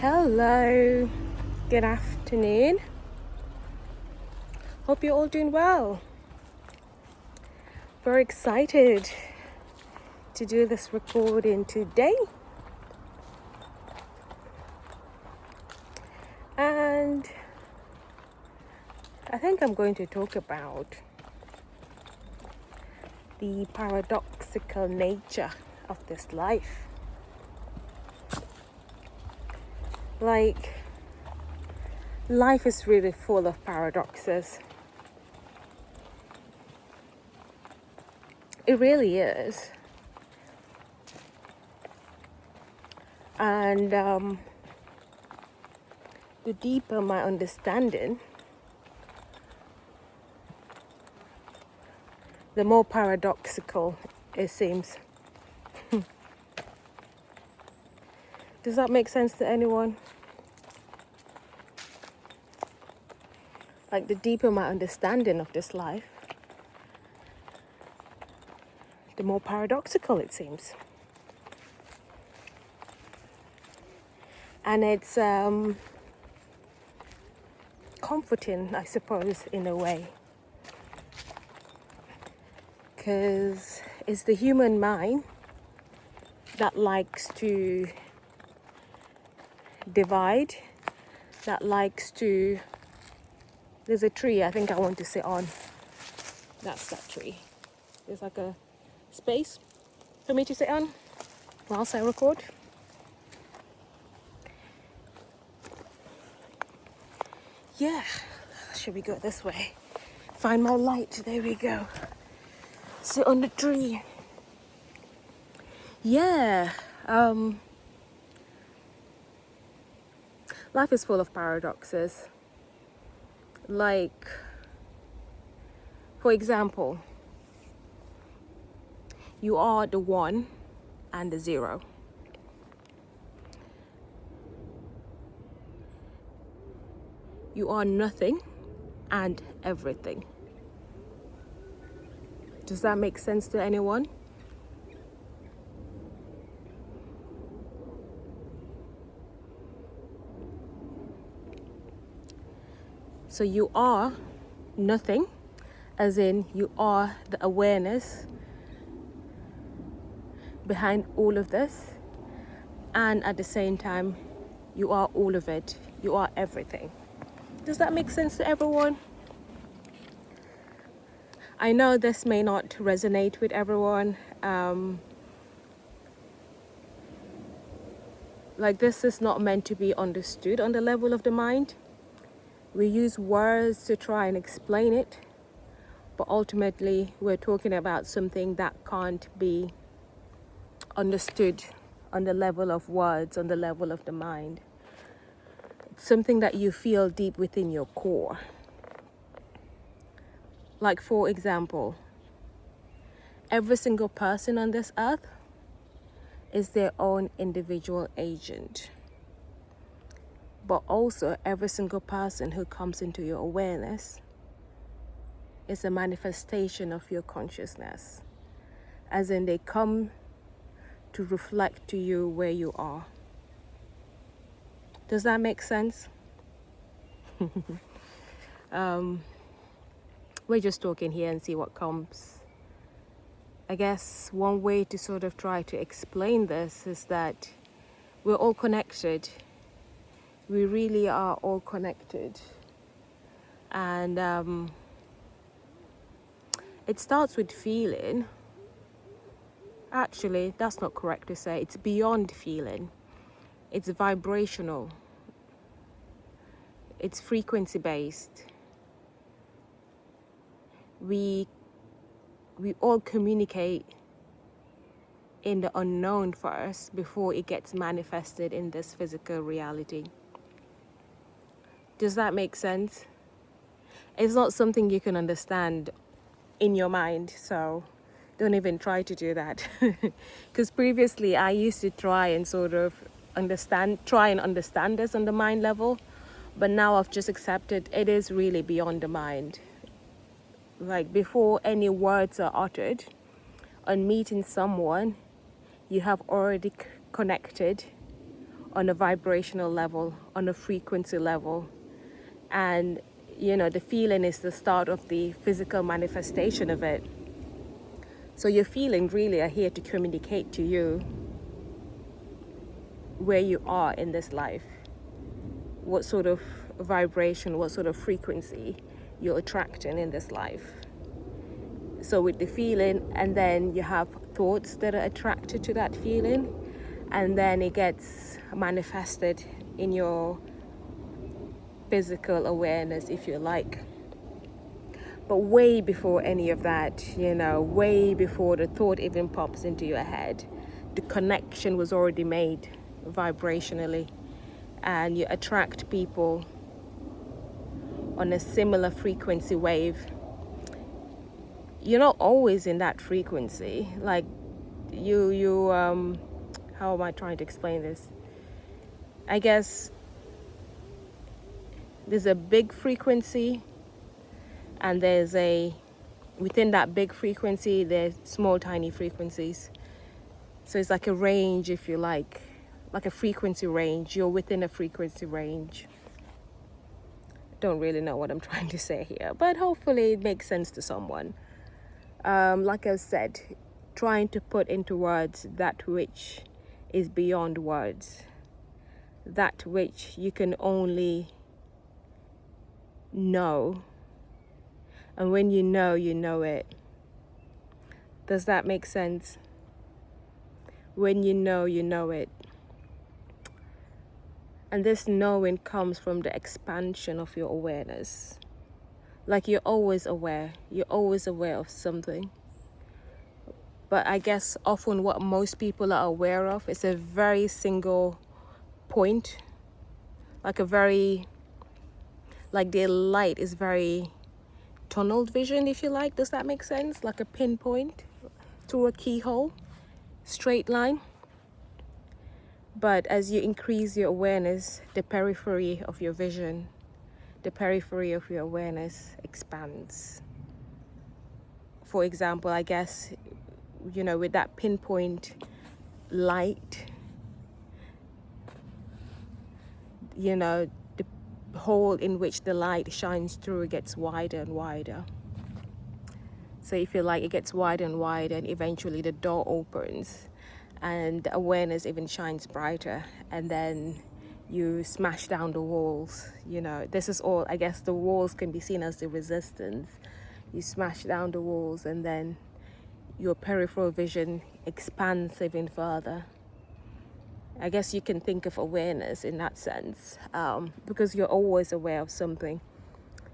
Hello, good afternoon. Hope you're all doing well. Very excited to do this recording today. And I think I'm going to talk about the paradoxical nature of this life. Like, life is really full of paradoxes. It really is. And the deeper my understanding, the more paradoxical it seems. Does that make sense to anyone? Like, the deeper my understanding of this life, the more paradoxical it seems. And it's comforting, I suppose, in a way. Because it's the human mind that likes to divide, that likes to... There's a tree I think I want to sit on. That's that tree. There's like a space for me to sit on whilst I record. Yeah, should we go this way? Find my light, there we go. Sit on the tree. Yeah, life is full of paradoxes. Like, for example, you are the one and the zero. You are nothing and everything. Does that make sense to anyone? So you are nothing, as in you are the awareness behind all of this, and at the same time you are all of it. You are everything. Does that make sense to everyone? I know this may not resonate with everyone. Like, this is not meant to be understood on the level of the mind. We use words to try and explain it, but ultimately we're talking about something that can't be understood on the level of words, on the level of the mind. It's something that you feel deep within your core. Like, for example, every single person on this earth is their own individual agent. But also, every single person who comes into your awareness is a manifestation of your consciousness. As in, they come to reflect to you where you are. Does that make sense? We're just talking here and see what comes. I guess one way to sort of try to explain this is that we're all connected. We really are all connected. And it starts with feeling. Actually, that's not correct to say. It's beyond feeling. It's vibrational. It's frequency based. We all communicate in the unknown first before it gets manifested in this physical reality. Does that make sense? It's not something you can understand in your mind, so don't even try to do that. Because previously I used to try and sort of understand this on the mind level, but now I've just accepted it is really beyond the mind. Like, before any words are uttered, on meeting someone, you have already connected on a vibrational level, on a frequency level. And, the feeling is the start of the physical manifestation of it. So your feelings really are here to communicate to you where you are in this life, what sort of vibration, what sort of frequency you're attracting in this life. So with the feeling, and then you have thoughts that are attracted to that feeling, and then it gets manifested in your physical awareness, if you like. But way before any of that, way before the thought even pops into your head, the connection was already made vibrationally, and you attract people on a similar frequency wave. You're not always in that frequency. Like you how am I trying to explain this? I guess there's a big frequency, and within that big frequency, there's small, tiny frequencies. So it's like a range, if you like a frequency range. You're within a frequency range. Don't really know what I'm trying to say here, but hopefully it makes sense to someone. Like I said, trying to put into words that which is beyond words, that which you can only know, and when you know it. Does that make sense? When you know it. And this knowing comes from the expansion of your awareness. Like you're always aware of something. But I guess often what most people are aware of is a very single point. Like their light is very tunnel vision, if you like. Does that make sense? Like a pinpoint through a keyhole, straight line. But as you increase your awareness, the periphery of your vision, the periphery of your awareness expands. For example, I guess, with that pinpoint light, the hole in which the light shines through gets wider and wider. So if you like, it gets wider and wider, and eventually the door opens and the awareness even shines brighter, and then you smash down the walls. This is all, I guess the walls can be seen as the resistance. You smash down the walls, and then your peripheral vision expands even further. I guess you can think of awareness in that sense, because you're always aware of something.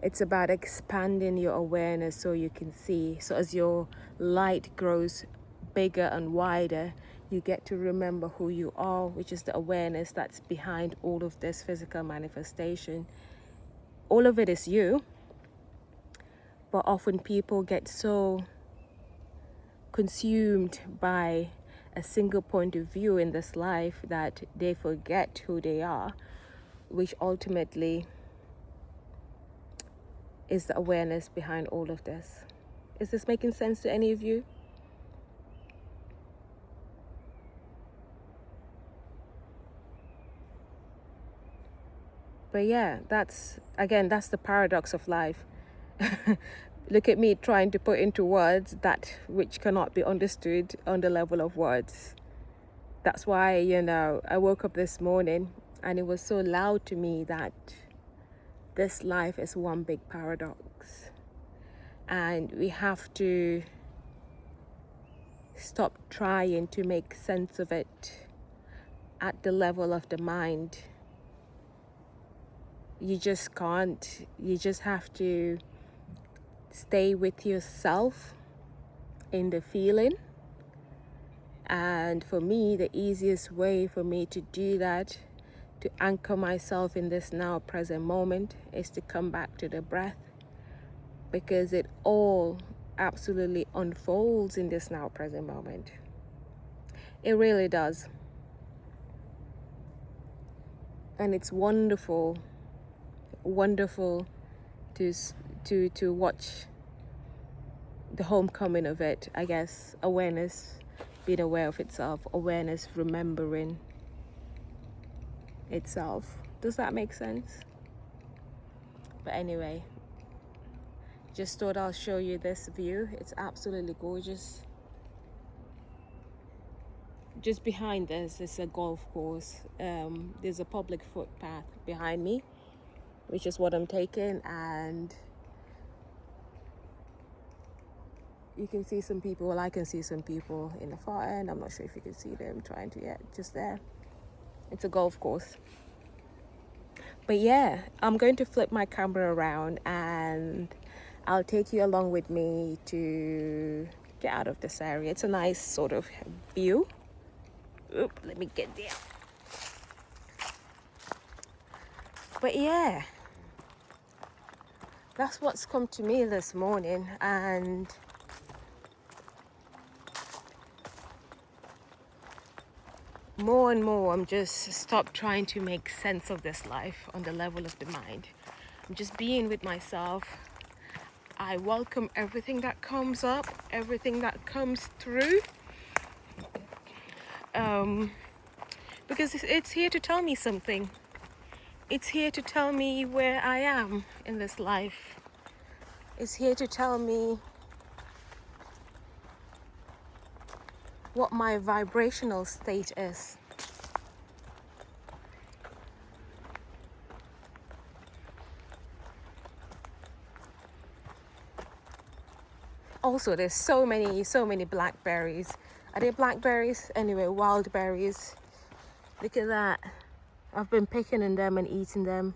It's about expanding your awareness so you can see. So as your light grows bigger and wider, you get to remember who you are, which is the awareness that's behind all of this physical manifestation. All of it is you, but often people get so consumed by a single point of view in this life that they forget who they are, which ultimately is the awareness behind all of this. Is this making sense to any of you? But yeah, that's the paradox of life. Look at me trying to put into words that which cannot be understood on the level of words. That's why, I woke up this morning and it was so loud to me that this life is one big paradox. And we have to stop trying to make sense of it at the level of the mind. You just can't. You just have to stay with yourself in the feeling. And for me, the easiest way for me to do that, to anchor myself in this now present moment, is to come back to the breath, because it all absolutely unfolds in this now present moment. It really does. And it's wonderful to watch the homecoming of it, I guess. Awareness, being aware of itself, awareness, remembering, itself. Does that make sense? But anyway, just thought I'll show you this view. It's absolutely gorgeous. Just behind this is a golf course. There's a public footpath behind me, which is what I'm taking, and you can see some people. Well, I can see some people in the far end. I'm not sure if you can see them trying to get just there. It's a golf course. But yeah, I'm going to flip my camera around and I'll take you along with me to get out of this area. It's a nice sort of view. Oop, let me get there. But yeah, that's what's come to me this morning, and more and more I'm just stop trying to make sense of this life on the level of the mind. I'm just being with myself. I welcome everything that comes up, everything that comes through, because it's here to tell me something. It's here to tell me where I am in this life. It's here to tell me what my vibrational state is. Also, there's so many blackberries. Are they blackberries? Anyway, wild berries. Look at that. I've been picking in them and eating them.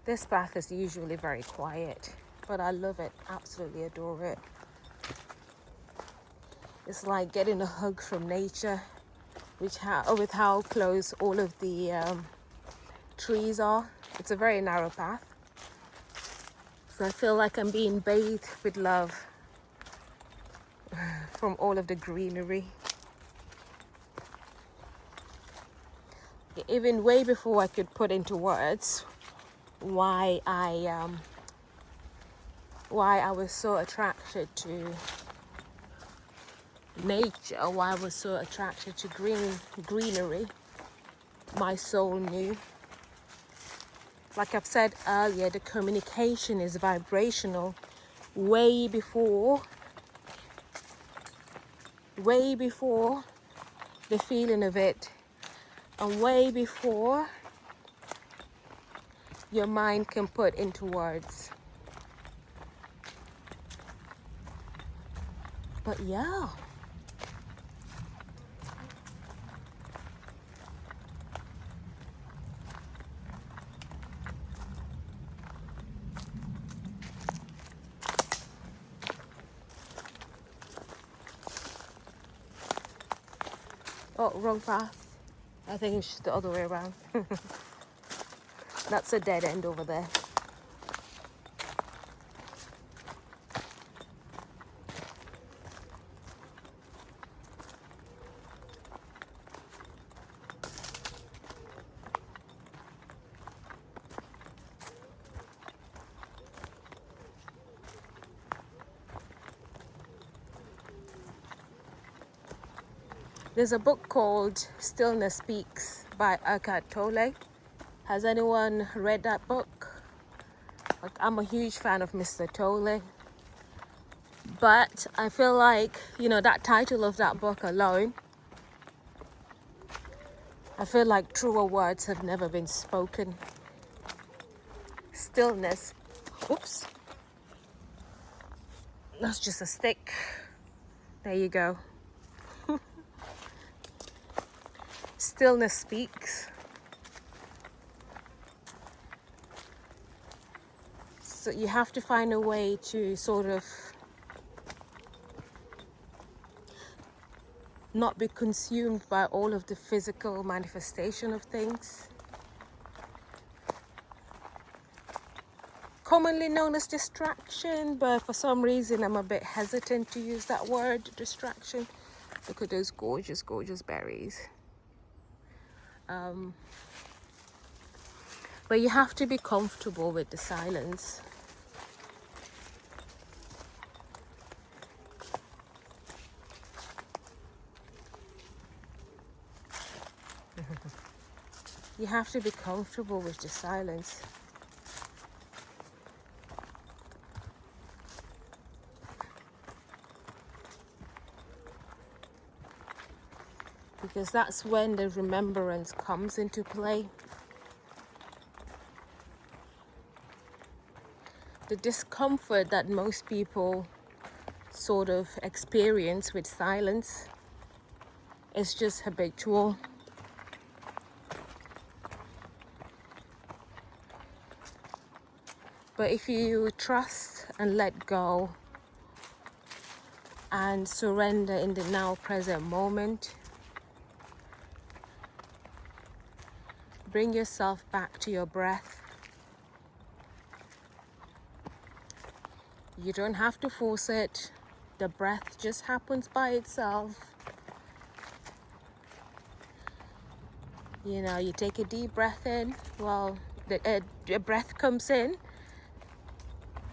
This path is usually very quiet, but I love it, absolutely adore it. It's like getting a hug from nature, with how close all of the trees are. It's a very narrow path, so I feel like I'm being bathed with love from all of the greenery. Even way before I could put into words why I was so attracted to nature, why I was so attracted to greenery, my soul knew. Like I've said earlier, the communication is vibrational way before the feeling of it, and way before your mind can put into words. But yeah, oh, wrong path. I think it's just the other way around. That's a dead end over there. There's a book called Stillness Speaks by Eckhart Tolle. Has anyone read that book? Like, I'm a huge fan of Mr. Tolle. But I feel like, that title of that book alone, I feel like truer words have never been spoken. Stillness. Oops. That's just a stick. There you go. Stillness speaks. So you have to find a way to sort of not be consumed by all of the physical manifestation of things. Commonly known as distraction, but for some reason I'm a bit hesitant to use that word, distraction. Look at those gorgeous, gorgeous berries. But you have to be comfortable with the silence. You have to be comfortable with the silence. Because that's when the remembrance comes into play. The discomfort that most people sort of experience with silence is just habitual. But if you trust and let go and surrender in the now present moment, bring yourself back to your breath. You don't have to force it. The breath just happens by itself. You know, you take a deep breath in, well, the breath comes in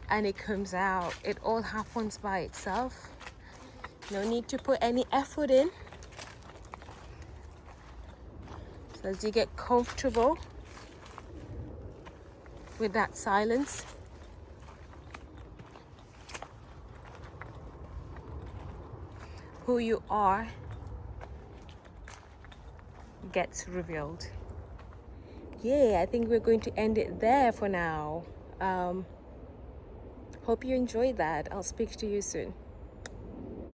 and it comes out. It all happens by itself. No need to put any effort in. So as you get comfortable with that silence, who you are gets revealed. Yeah, I think we're going to end it there for now. Hope you enjoyed that. I'll speak to you soon.